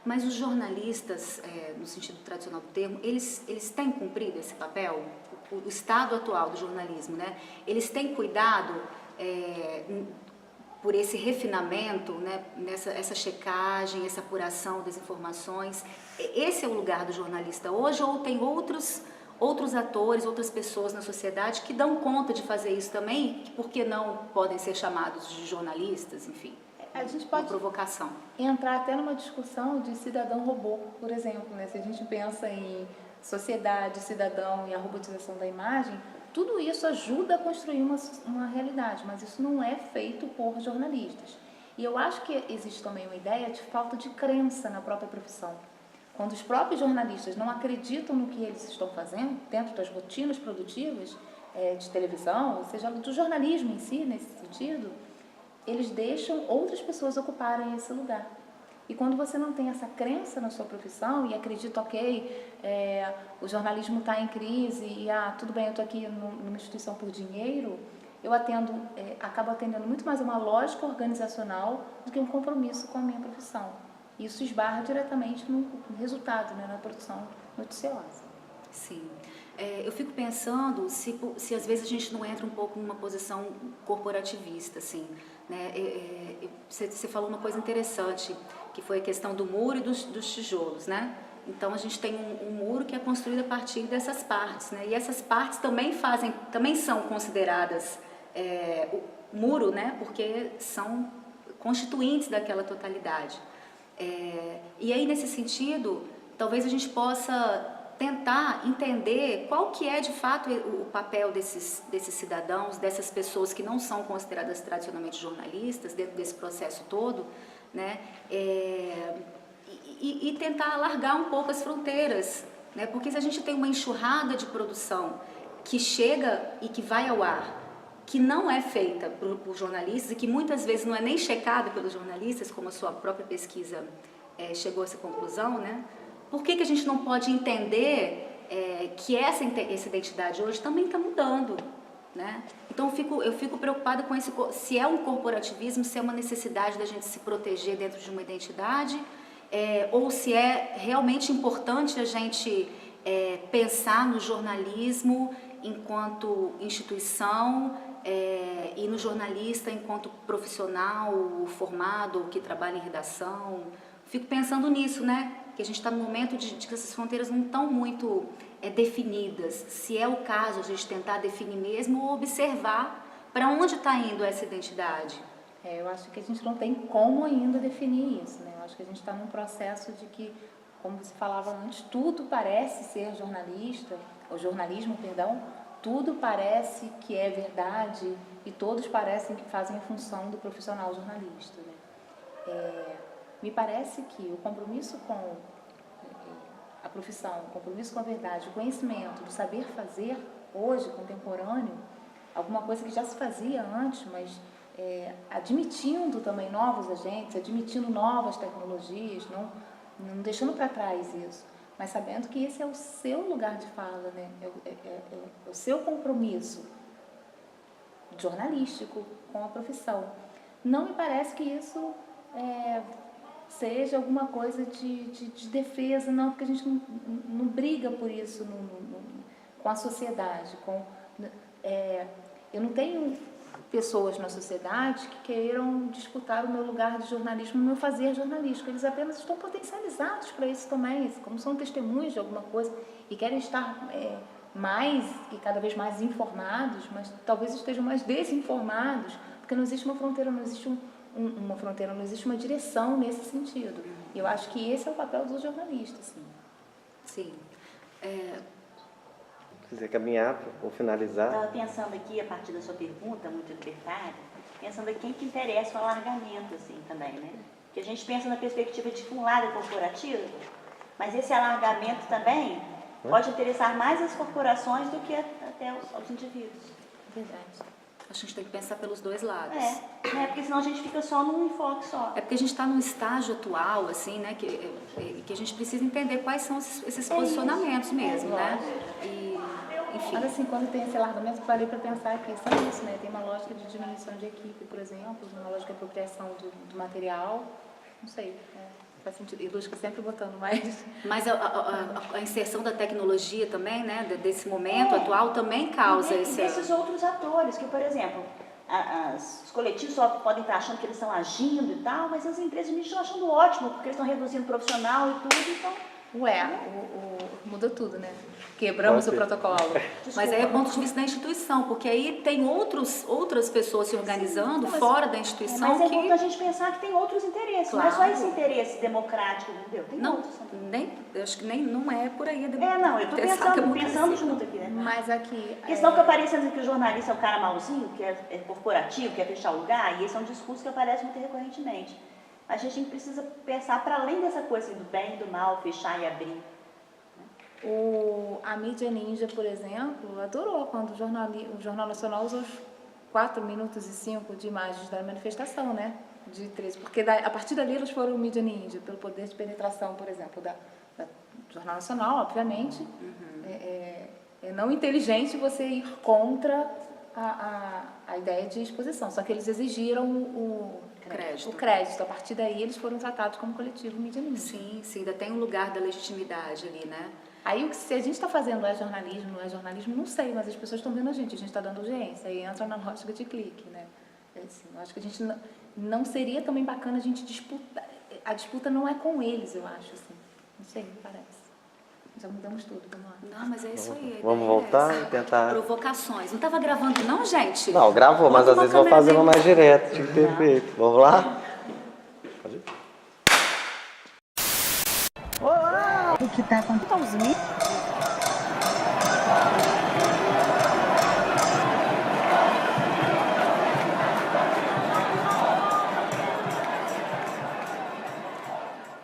Mas os jornalistas, no sentido tradicional do termo, eles têm cumprido esse papel? O estado atual do jornalismo, né? Eles têm cuidado por esse refinamento, né? Essa checagem, essa apuração das informações. Esse é o lugar do jornalista hoje, ou tem outros atores, outras pessoas na sociedade que dão conta de fazer isso também, que por que não podem ser chamados de jornalistas, enfim? A gente pode uma provocação. Entrar até numa discussão de cidadão robô, por exemplo, né? Se a gente pensa em sociedade, cidadão e a robotização da imagem, tudo isso ajuda a construir uma realidade, mas isso não é feito por jornalistas. E eu acho que existe também uma ideia de falta de crença na própria profissão. Quando os próprios jornalistas não acreditam no que eles estão fazendo, dentro das rotinas produtivas de televisão, ou seja, do jornalismo em si, nesse sentido, eles deixam outras pessoas ocuparem esse lugar. E quando você não tem essa crença na sua profissão e acredita, ok, o jornalismo está em crise e tudo bem, eu estou aqui numa instituição por dinheiro, eu acabo atendendo muito mais a uma lógica organizacional do que um compromisso com a minha profissão. Isso esbarra diretamente no resultado, né, na produção noticiosa. Sim. Eu fico pensando se às vezes a gente não entra um pouco numa posição corporativista, assim, né? Você falou uma coisa interessante, que foi a questão do muro e dos tijolos, né? Então a gente tem um muro que é construído a partir dessas partes, né? E essas partes também são consideradas muro, né? Porque são constituintes daquela totalidade. E aí, nesse sentido, talvez a gente possa tentar entender qual que é de fato o papel desses cidadãos, dessas pessoas que não são consideradas tradicionalmente jornalistas dentro desse processo todo, né? E tentar alargar um pouco as fronteiras, né? Porque se a gente tem uma enxurrada de produção que chega e que vai ao ar, que não é feita por jornalistas e que muitas vezes não é nem checada pelos jornalistas, como a sua própria pesquisa chegou a essa conclusão, né? Por que a gente não pode entender que essa identidade hoje também está mudando, né? Então eu fico preocupada com se é um corporativismo, se é uma necessidade da gente se proteger dentro de uma identidade, ou se é realmente importante a gente pensar no jornalismo enquanto instituição e no jornalista enquanto profissional formado, que trabalha em redação. Fico pensando nisso, né? Que a gente está num momento de que essas fronteiras não estão muito definidas. Se é o caso, a gente tentar definir mesmo ou observar para onde está indo essa identidade. Eu acho que a gente não tem como ainda definir isso, né? Eu acho que a gente está num processo de que, como você falava antes, tudo parece ser jornalista, ou jornalismo, perdão, tudo parece que é verdade e todos parecem que fazem a função do profissional jornalista, né? Me parece que o compromisso com a profissão, o compromisso com a verdade, o conhecimento, do saber fazer hoje, contemporâneo, alguma coisa que já se fazia antes, mas admitindo também novos agentes, admitindo novas tecnologias, não deixando para trás isso, mas sabendo que esse é o seu lugar de fala, né? É o seu compromisso jornalístico com a profissão. Não me parece que isso seja alguma coisa de defesa, não, porque a gente não briga por isso com a sociedade. Eu não tenho pessoas na sociedade que queiram disputar o meu lugar de jornalismo, o meu fazer jornalístico. Eles apenas estão potencializados para isso também, como são testemunhos de alguma coisa e querem estar mais e cada vez mais informados, mas talvez estejam mais desinformados, porque não existe uma fronteira, não existe não existe uma direção nesse sentido. E eu acho que esse é o papel do jornalista, sim. Sim. Se quiser caminhar ou finalizar. Estava pensando aqui, a partir da sua pergunta, muito libertária, pensando aqui quem que interessa o alargamento, assim, também, né? Porque a gente pensa na perspectiva de um lado corporativo, mas esse alargamento também pode interessar mais as corporações do que até aos indivíduos. Verdade. Acho que a gente tem que pensar pelos dois lados. Porque senão a gente fica só num enfoque só. É porque a gente está num estágio atual, assim, né, que a gente precisa entender quais são esses posicionamentos mesmo, né? Enfim. Mas assim, quando tem esse alargamento, parei para pensar que são isso, né? Tem uma lógica de diminuição de equipe, por exemplo, uma lógica de apropriação do material, não sei. faz sentido. E Lusca sempre botando mais. Mas a inserção da tecnologia também, né, desse momento atual, também causa E esse... desses outros atores, que, por exemplo, os coletivos só podem estar achando que eles estão agindo e tal, mas as empresas me estão achando ótimo, porque eles estão reduzindo o profissional e tudo, então... Mudou tudo, né? Quebramos o protocolo. Mas aí é ponto de vista da instituição, porque aí tem outras pessoas se organizando fora da instituição Mas é que... bom a gente pensar que tem outros interesses, Claro. não é só esse interesse democrático, entendeu? Tem Não, outros também. eu acho que não é por aí. Não, eu estou pensando junto aqui, né? Mas aqui... Porque senão fica parecendo que o jornalista é um cara malzinho, que é corporativo, quer fechar o lugar, e esse é um discurso que aparece muito recorrentemente. A gente precisa pensar para além dessa coisa do bem e do mal, fechar e abrir. A mídia ninja, por exemplo, adorou quando o Jornal Nacional usou os 4 minutos e 5 de imagens da manifestação, né? De 13, porque a partir dali eles foram mídia ninja, pelo poder de penetração, por exemplo, do Jornal Nacional, obviamente. É não inteligente você ir contra a ideia de exposição, só que eles exigiram o crédito. A partir daí eles foram tratados como coletivo mídia ninja. Sim, ainda tem um lugar da legitimidade ali, né? Aí, se a gente está fazendo não é jornalismo, não sei, mas as pessoas estão vendo a gente está dando audiência, aí entra na lógica de clique, né? Assim, eu acho que a gente não seria também bacana a gente disputar, a disputa não é com eles, eu acho, assim, não sei, me parece. Já mudamos tudo, vamos lá. Não, mas é isso aí. Vamos voltar e tentar... Provocações. Não estava gravando não, gente? Não, gravou, mas às vezes vou fazendo mais direto, tinha que ter feito. Vamos lá? Pode ir. O que tá acontecendo?